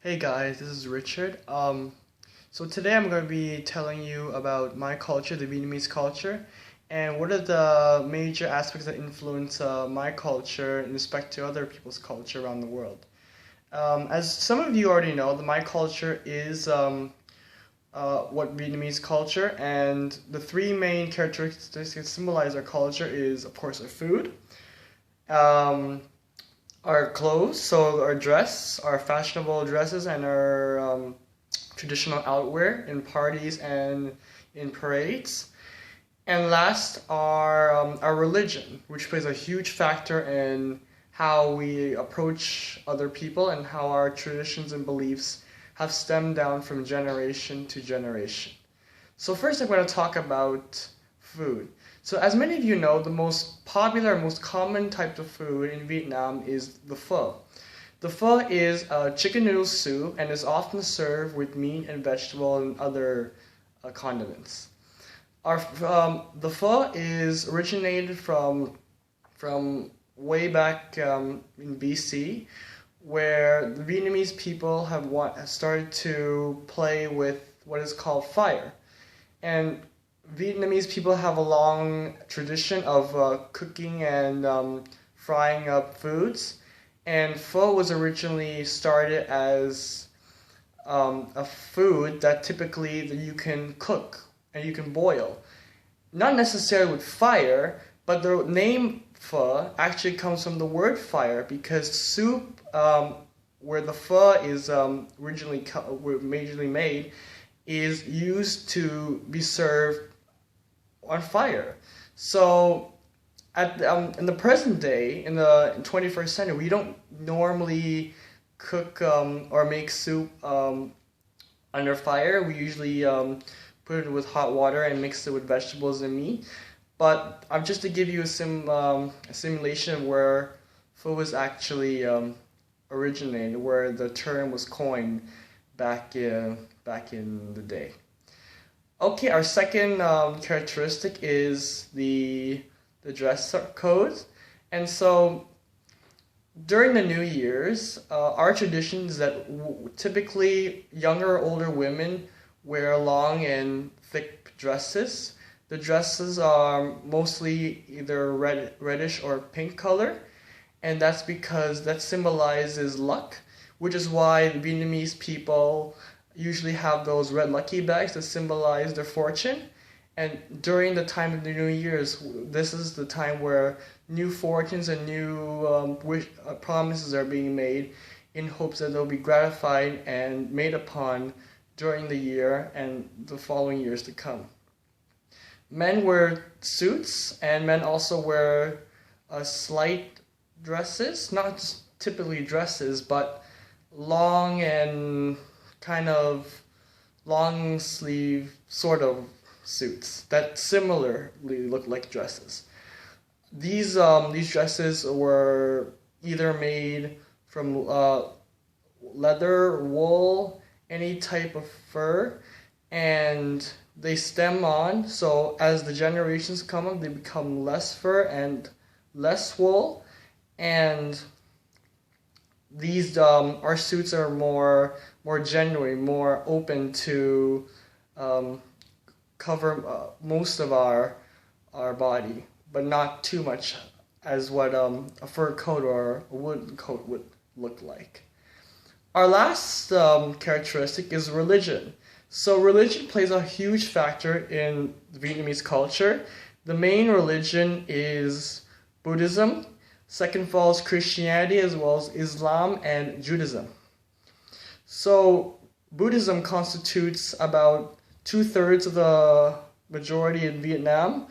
Hey guys, this is Richard. So today I'm going to be telling you about my culture, the Vietnamese culture, and what are the major aspects that influence my culture in respect to other people's culture around the world. As some of you already know, my culture is what Vietnamese culture, and the three main characteristics that symbolize our culture is, of course, our food, um, our clothes, so our dress, our fashionable dresses, and our traditional outwear in parties and in parades. And last, our religion, which plays a huge factor in how we approach other people and how our traditions and beliefs have stemmed down from generation to generation. So first I'm going to talk about food. So as many of you know, the most popular, most common type of food in Vietnam is the pho. The pho is a chicken noodle soup and is often served with meat and vegetable and other condiments. The pho is originated from way back in BC, where the Vietnamese people have started to play with what is called fire. And Vietnamese people have a long tradition of cooking and frying up foods. And pho was originally started as a food that typically that you can cook and you can boil. Not necessarily with fire, but the name pho actually comes from the word fire because soup, where the pho is originally majorly made, is used to be served on fire. So in the present day, in the 21st century, we don't normally cook or make soup under fire. We usually put it with hot water and mix it with vegetables and meat. But just to give you a simulation of where pho was actually originated, where the term was coined back in the day. Okay, our second characteristic is the dress code, and so during the New Year's, our tradition is that typically younger or older women wear long and thick dresses. The dresses are mostly either reddish or pink color, and that's because that symbolizes luck, which is why the Vietnamese people usually have those red lucky bags that symbolize their fortune. And during the time of the New Year's, this is the time where new fortunes and new promises are being made in hopes that they'll be gratified and made upon during the year and the following years to come. Men wear suits, and men also wear slight dresses, not typically dresses, but long and kind of long sleeve sort of suits that similarly look like dresses. These dresses were either made from leather, wool, any type of fur, and they stem on. So as the generations come on, they become less fur and less wool, and these our suits are more genuine, more open to um, cover most of our body, but not too much as what a fur coat or a woolen coat would look like. Our last characteristic is religion. So religion plays a huge factor in the Vietnamese culture. The main religion is Buddhism. Second follows Christianity as well as Islam and Judaism. So Buddhism constitutes about two-thirds of the majority in Vietnam,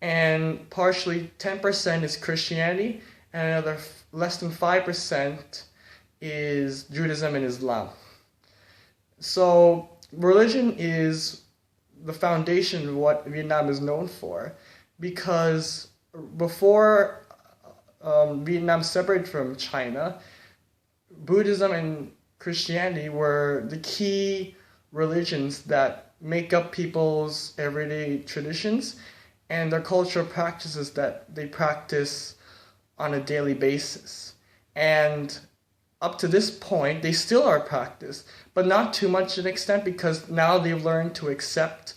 and partially 10% is Christianity, and another less than 5% is Judaism and Islam. So religion is the foundation of what Vietnam is known for, because before Vietnam separated from China, Buddhism and Christianity were the key religions that make up people's everyday traditions and their cultural practices that they practice on a daily basis. And up to this point, they still are practiced, but not too much to an extent because now they've learned to accept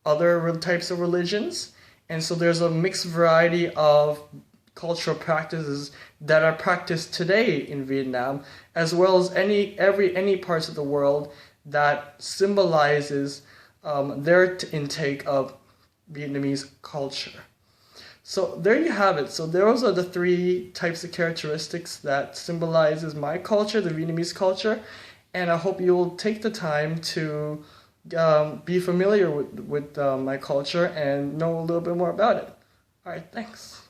other types of religions. And so there's a mixed variety of cultural practices that are practiced today in Vietnam, as well as any parts of the world that symbolizes their intake of Vietnamese culture. So there you have it. So those are the three types of characteristics that symbolizes my culture, the Vietnamese culture, and I hope you'll take the time to be familiar with my culture and know a little bit more about it. All right, thanks.